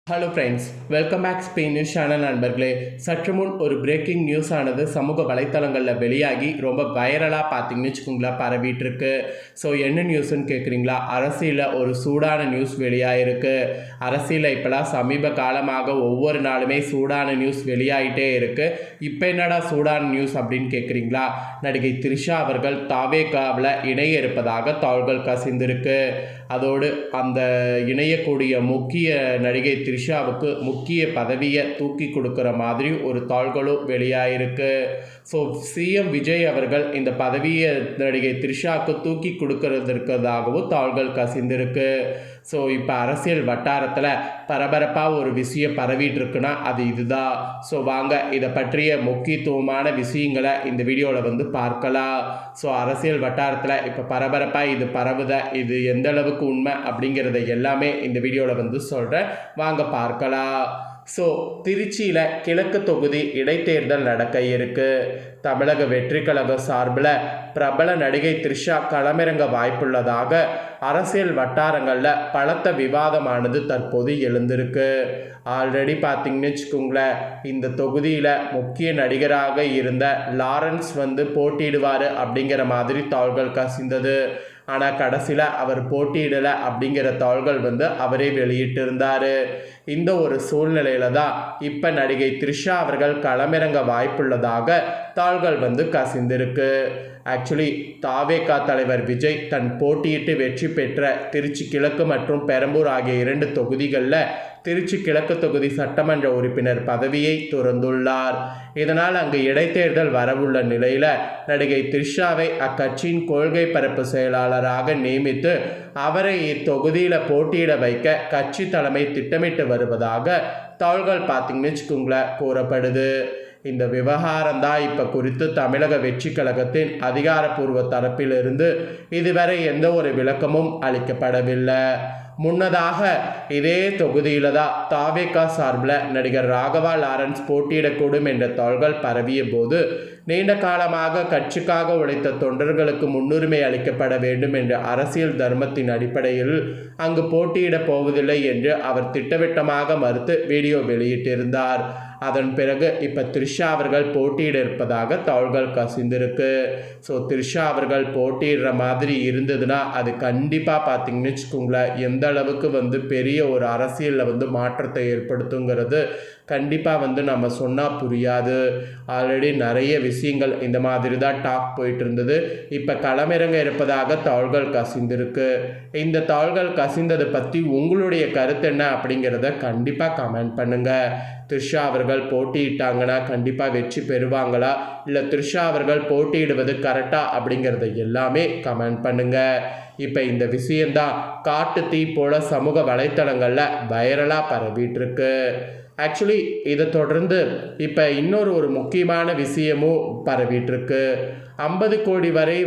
Hello friends, welcome back Spain news channel நண்பர்களே. சற்று முன் ஒரு பிரேக்கிங் நியூஸ் ஆனது சமூக வலைத்தளங்களில் வெளியாகி ரொம்ப வைரலாக பார்த்தீங்கன்னு வச்சுக்கோங்களேன் பரவிட்டு இருக்கு. ஸோ என்ன நியூஸ்ன்னு கேட்குறீங்களா? அரசியலில் ஒரு சூடான நியூஸ் வெளியாகிருக்கு. அரசியலில் இப்போலாம் சமீப காலமாக ஒவ்வொரு நாளுமே சூடான நியூஸ் வெளியாகிட்டே இருக்குது. இப்போ என்னடா சூடான நியூஸ் அப்படின்னு கேட்குறீங்களா? நடிகை த்ரிஷா அவர்கள் தாவேகாவில் இணைய இருப்பதாக தகவல்கள் கசிந்திருக்கு. அதோடு அந்த இணையக்கூடிய முக்கிய நடிகை த்ரிஷாவுக்கு முக்கிய பதவியை தூக்கி கொடுக்குற மாதிரி ஒரு தாள்களும் வெளியாயிருக்கு. ஸோ சிஎம் விஜய் அவர்கள் இந்த பதவியை நடிகை த்ரிஷாவுக்கு தூக்கி கொடுக்கறதுக்கிறதாகவும் தாள்கள் கசிந்திருக்கு. ஸோ இப்போ அரசியல் வட்டாரத்தில் பரபரப்பாக ஒரு விஷயம் பரவிட்டு இருக்குன்னா அது இதுதான். ஸோ வாங்க இதை பற்றிய முக்கியத்துவமான விஷயங்களை இந்த வீடியோவில் பார்க்கலாம். ஸோ அரசியல் வட்டாரத்தில் இப்போ பரபரப்பாக இது பரவுத, இது எந்த அளவுக்கு உண்மை அப்படிங்கிறத எல்லாமே இந்த வீடியோவில் சொல்கிறேன், வாங்க பார்க்கலாம். ஸோ திருச்சியில் கிழக்கு தொகுதி இடைத்தேர்தல் நடக்க இருக்கு. தமிழக வெற்றி கழக சார்பில் பிரபல நடிகை த்ரிஷா களமிறங்க வாய்ப்புள்ளதாக அரசியல் வட்டாரங்களில் பலத்த விவாதமானது தற்போது எழுந்திருக்கு. ஆல்ரெடி பார்த்தீங்கன்னு வச்சுக்கோங்களேன், இந்த தொகுதியில் முக்கிய நடிகராக இருந்த லாரன்ஸ் போட்டியிடுவார் அப்படிங்கிற மாதிரி தகவல்கள் கசிந்தது. ஆனால் கடைசியில் அவர் போட்டியிடலை அப்படிங்கிற தகவல்கள் அவரே வெளியிட்டிருந்தார். இந்த ஒரு சூழ்நிலையில தான் இப்போ நடிகை த்ரிஷா அவர்கள் களமிறங்க வாய்ப்புள்ளதாக தகவல்கள் கசிந்திருக்கு. ஆக்சுவலி தாவேகா தலைவர் விஜய் தன் போட்டியிட்டு வெற்றி பெற்ற திருச்சி கிழக்கு மற்றும் பெரம்பூர் ஆகிய 2 தொகுதிகளில் திருச்சி கிழக்கு தொகுதி சட்டமன்ற உறுப்பினர் பதவியை துறந்துள்ளார். இதனால் அங்கு இடைத்தேர்தல் வரவுள்ள நிலையில் நடிகை த்ரிஷாவை அக்கட்சியின் கொள்கை பரப்பு செயலாளராக நியமித்து அவரை இத்தொகுதியில் போட்டியிட வைக்க கட்சி தலைமை திட்டமிட்டு வருவதாக தகவல்கள் பார்த்தீங்கன்னு வச்சுக்கோங்களேன் கூறப்படுது. இந்த விவகாரம் தான் இப்போ குறித்து தமிழக வெற்றி கழகத்தின் அதிகாரப்பூர்வ தரப்பிலிருந்து இதுவரை எந்த ஒரு விளக்கமும் அளிக்கப்படவில்லை. முன்னதாக இதே தொகுதியில தான் தாவேகா சார்பில் நடிகர் ராகவா லாரன்ஸ் போட்டியிடக்கூடும் என்ற தகவல்கள் பரவிய போது நீண்ட காலமாக கட்சிக்காக உழைத்த தொண்டர்களுக்கு முன்னுரிமை அளிக்கப்பட வேண்டும் என்ற அரசியல் தர்மத்தின் அடிப்படையில் அங்கு போட்டியிடப் போவதில்லை என்று அவர் திட்டவட்டமாக மறுத்து வீடியோ வெளியிட்டிருந்தார். அதன் பிறகு இப்போ த்ரிஷா அவர்கள் போட்டியிட இருப்பதாக தகவல்கள் கசிந்திருக்கு. ஸோ த்ரிஷா அவர்கள் போட்டியிடுற மாதிரி இருந்ததுன்னா அது கண்டிப்பாக பார்த்தீங்கன்னு வச்சுக்கோங்களேன் எந்த அளவுக்கு பெரிய ஒரு அரசியலில் மாற்றத்தை ஏற்படுத்துங்கிறது கண்டிப்பாக நம்ம சொன்னால் புரியாது. ஆல்ரெடி நிறைய விஷயங்கள் இந்த மாதிரி தான் டாக் போயிட்டு இருந்தது. இப்போ களமிறங்க இருப்பதாக தகவல்கள் கசிந்திருக்கு. இந்த தகவல்கள் கசிந்ததை பற்றி உங்களுடைய கருத்து என்ன அப்படிங்கிறத கண்டிப்பாக கமெண்ட் பண்ணுங்கள். த்ரிஷா அவர்கள் போட்டியிட்டாங்கன்னா கண்டிப்பாக வெற்றி பெறுவாங்களா, இல்லை த்ரிஷா அவர்கள் போட்டியிடுவது கரெக்டா அப்படிங்கிறத எல்லாமே கமெண்ட் பண்ணுங்கள். இப்போ இந்த விஷயந்தான் காட்டு தீ போல சமூக வலைத்தளங்களில் வைரலாக பரவிட்டு இருக்கு. ஆக்சுவலி இதை தொடர்ந்து இப்போ இன்னொரு முக்கியமான விஷயமும் பரவிட்டுருக்கு. 50 கோடி வரை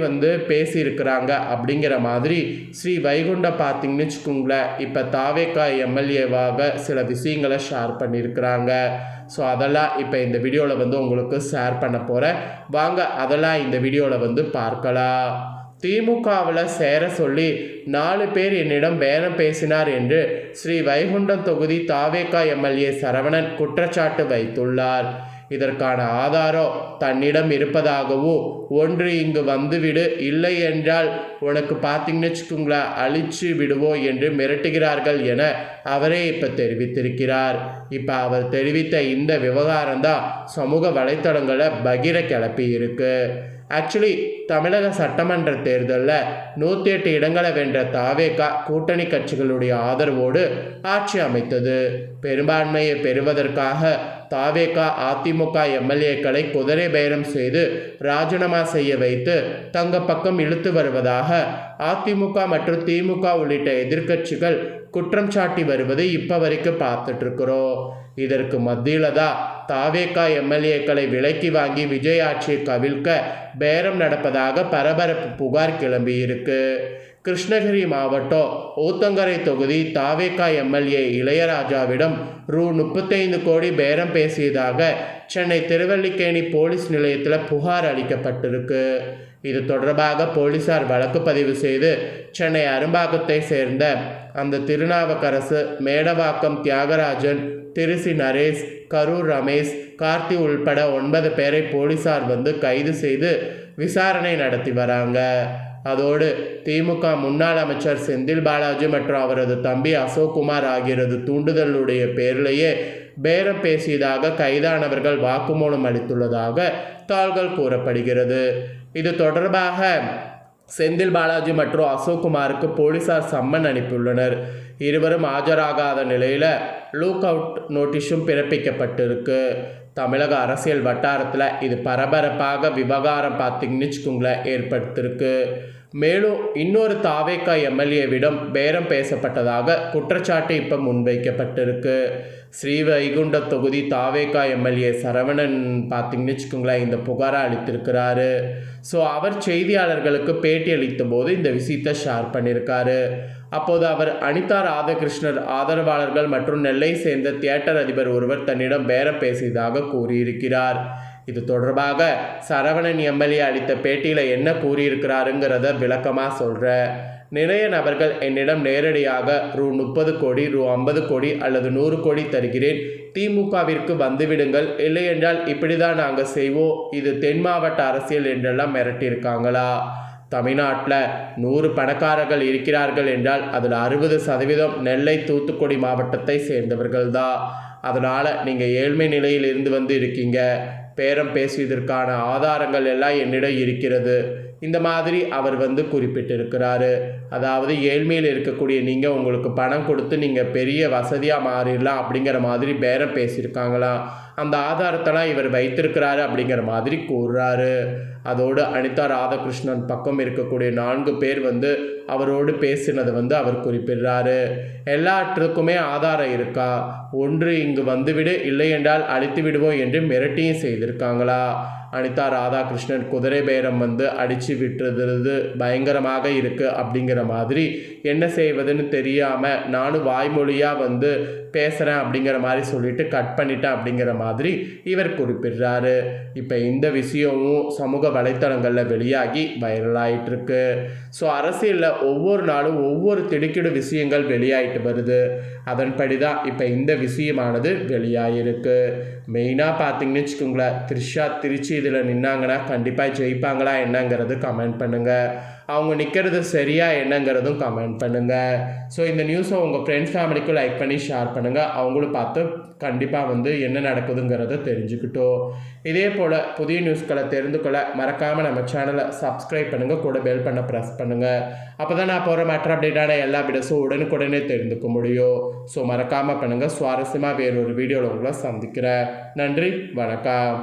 பேசியிருக்கிறாங்க அப்படிங்கிற மாதிரி ஸ்ரீ வைகுண்டம் பார்த்தீங்கன்னு வச்சுக்கோங்களேன் இப்போ தாவேகா எம்எல்ஏவாக சில விஷயங்களை ஷேர் பண்ணியிருக்கிறாங்க. ஸோ அதெல்லாம் இப்போ இந்த வீடியோவில் உங்களுக்கு ஷேர் பண்ண போகிறேன், வாங்க அதெல்லாம் இந்த வீடியோவில் பார்க்கலாம். திமுகவில் சேர சொல்லி 4 பேர் என்னிடம் பேரம் பேசினார் என்று ஸ்ரீ வைகுண்டம் தொகுதி தாவேகா எம்எல்ஏ சரவணன் குற்றச்சாட்டு வைத்துள்ளார். இதற்கான ஆதாரம் தன்னிடம் இருப்பதாகவும், ஒன்று இங்கு வந்துவிடு, இல்லை என்றால் உனக்கு பார்த்தீங்கன்னு வச்சுக்கோங்களேன் அழிச்சு விடுவோம் என்று மிரட்டுகிறார்கள் என அவரே இப்போ தெரிவித்திருக்கிறார். இப்போ அவர் தெரிவித்த இந்த விவகாரம் தான் சமூக வலைத்தளங்களை பகிர கிளப்பி இருக்கு. ஆக்சுவலி தமிழக சட்டமன்ற தேர்தலில் 108 இடங்களை வென்ற தாவேகா கூட்டணி கட்சிகளுடைய ஆதரவோடு ஆட்சி அமைத்தது. பெரும்பான்மையை பெறுவதற்காக தாவேகா அதிமுக எம்எல்ஏக்களை குதிரை பேரம் செய்து ராஜினாமா செய்ய வைத்து தங்க பக்கம் இழுத்து வருவதாக அதிமுக மற்றும் திமுக உள்ளிட்ட எதிர்க்கட்சிகள் குற்றம் சாட்டி வருவது இப்போ வரைக்கும் பார்த்துட்டு இருக்கிறோம். இதற்கு மத்தியில் தான் தாவேகா எம்எல்ஏக்களை விலைக்கு வாங்கி விஜய் ஆட்சியை கவிழ்க்க பேரம் நடப்பதாக பரபரப்பு புகார் கிளம்பி இருக்கு. கிருஷ்ணகிரி மாவட்டம் ஊத்தங்கரை தொகுதி தாவேகா எம்எல்ஏ இளையராஜாவிடம் ரூ 35 கோடி பேரம் பேசியதாக சென்னை திருவல்லிக்கேணி போலீஸ் நிலையத்தில் புகார் அளிக்கப்பட்டிருக்கு. இது தொடர்பாக போலீசார் வழக்கு பதிவு செய்து சென்னை அரும்பாக்கத்தை சேர்ந்த அந்த திருநாவுக்கரசு, மேடவாக்கம் தியாகராஜன், திருச்சி நரேஷ், கரூர் ரமேஷ், கார்த்தி உள்பட 9 பேரை போலீசார் கைது செய்து விசாரணை நடத்தி வராங்க. அதோடு திமுக முன்னாள் அமைச்சர் செந்தில் பாலாஜி மற்றும் அவரது தம்பி அசோக்குமார் ஆகியோரது தூண்டுதலுடைய பேரிலேயே பேரம் பேசியதாக கைதானவர்கள் வாக்குமூலம் அளித்துள்ளதாக தாள்கள் கூறப்படுகிறது. இது தொடர்பாக செந்தில் பாலாஜி மற்றும் அசோக்குமாருக்கு போலீசார் சம்மன் அனுப்பியுள்ளனர். இருவரும் ஆஜராகாத நிலையில் லுக் அவுட் நோட்டீஸும் பிறப்பிக்கப்பட்டிருக்கு. தமிழக அரசியல் வட்டாரத்தில் இது பரபரப்பாக விவகாரம் பார்த்தீங்கன்னு ஏற்படுத்திருக்கு. மேலும் இன்னொரு தாவேகா எம்எல்ஏவிடம் பேரம் பேசப்பட்டதாக குற்றச்சாட்டு இப்போ முன்வைக்கப்பட்டிருக்கு. ஸ்ரீவைகுண்ட தொகுதி தாவேகா எம்எல்ஏ சரவணன் பார்த்தீங்கன்னு இந்த புகாரை அளித்திருக்கிறாரு. ஸோ அவர் செய்தியாளர்களுக்கு பேட்டி அளித்த போது இந்த விஷயத்தை ஷேர் பண்ணியிருக்காரு. அப்போது அவர் அனிதா ராதாகிருஷ்ணர் ஆதரவாளர்கள் மற்றும் நெல்லை சேர்ந்த தியேட்டர் அதிபர் ஒருவர் தன்னிடம் பேரம் பேசியதாக கூறியிருக்கிறார். இது தொடர்பாக சரவணன் எம்எல்ஏ அளித்த பேட்டியில் என்ன கூறியிருக்கிறாருங்கிறத விளக்கமாக சொல்கிறேன். நிறைய நபர்கள் என்னிடம் நேரடியாக ரூ 30 கோடி, ரூ 50 கோடி அல்லது 100 கோடி தருகிறேன், திமுகவிற்கு வந்துவிடுங்கள், இல்லையென்றால் இப்படி தான் நாங்கள் செய்வோம், இது தென் மாவட்ட அரசியல் என்றெல்லாம் மிரட்டியிருக்காங்களா? தமிழ்நாட்டில் 100 பணக்காரர்கள் இருக்கிறார்கள் என்றால் அதில் 60% நெல்லை, தூத்துக்குடி மாவட்டத்தை சேர்ந்தவர்கள் தான். அதனால் நீங்கள் ஏழ்மை நிலையில் இருந்து இருக்கீங்க. பேரம் பேசியதற்கான ஆதாரங்கள் எல்லாம் என்னிடம் இருக்கிறது. இந்த மாதிரி அவர் குறிப்பிட்டிருக்கிறாரு. அதாவது ஏழ்மையில் இருக்கக்கூடிய நீங்கள் உங்களுக்கு பணம் கொடுத்து நீங்கள் பெரிய வசதியாக மாறிடலாம் அப்படிங்கிற மாதிரி பேரம் பேசியிருக்காங்களாம். அந்த ஆதாரத்தெல்லாம் இவர் வைத்திருக்கிறாரு அப்படிங்கிற மாதிரி கூறுறாரு. அதோடு அனிதா ராதாகிருஷ்ணன் பக்கம் இருக்கக்கூடிய 4 பேர் அவரோடு பேசினதை அவர் குறிப்பிடுறாரு. எல்லாற்றுக்குமே ஆதாரம் இருக்கா? ஒன்று இங்கு வந்துவிடு, இல்லை என்றால் அழித்து விடுவோம் என்று மிரட்டியும் செய்திருக்காங்களா? அனிதா ராதாகிருஷ்ணன் குதிரை பேரம் அடித்து விட்டுறது பயங்கரமாக இருக்குது அப்படிங்கிற மாதிரி என்ன செய்வதுன்னு தெரியாமல் நானும் வாய்மொழியாக பேசுகிறேன் அப்படிங்கிற மாதிரி சொல்லிட்டு கட் பண்ணிட்டேன் அப்படிங்கிற மாதிரி இவர் குறிப்பிடுறாரு. இப்போ இந்த விஷயமும் சமூக வலைத்தளங்களில் வெளியாகி வைரலாகிட்டுருக்கு. ஸோ அரசியலில் ஒவ்வொரு நாளும் ஒவ்வொரு திடுக்கிடு விஷயங்கள் வெளியாகிட்டு வருது. அதன்படி தான் இப்போ இந்த விஷயமானது வெளியாகிருக்கு. மெயினாக பார்த்தீங்கன்னு வச்சுக்கோங்களேன், த்ரிஷா திருச்சி இதில் நின்னாங்கன்னா கண்டிப்பாக ஜெயிப்பாங்களா என்னங்கிறது கமெண்ட் பண்ணுங்கள். அவங்க நிற்கிறது சரியா என்னங்கிறதும் கமெண்ட் பண்ணுங்கள். ஸோ இந்த நியூஸை உங்கள் ஃப்ரெண்ட்ஸ் ஃபேமிலிக்கும் லைக் பண்ணி ஷேர் பண்ணுங்கள். அவங்களும் பார்த்து கண்டிப்பாக என்ன நடக்குதுங்கிறத தெரிஞ்சுக்கிட்டோம். இதே போல் புதிய நியூஸ்களை தெரிந்து கொள்ள மறக்காமல் நம்ம சேனலை சப்ஸ்கிரைப் பண்ணுங்கள், கூட பெல் பண்ண ப்ரெஸ் பண்ணுங்கள். அப்போ தான் நான் போகிற மற்ற அப்டேட்டான எல்லா வீடியோஸும் உடனுக்குடனே தெரிந்துக்க முடியும். ஸோ மறக்காமல் பண்ணுங்கள். சுவாரஸ்யமாக வேறொரு வீடியோவில் உங்களை சந்திக்கிறேன். நன்றி, வணக்கம்.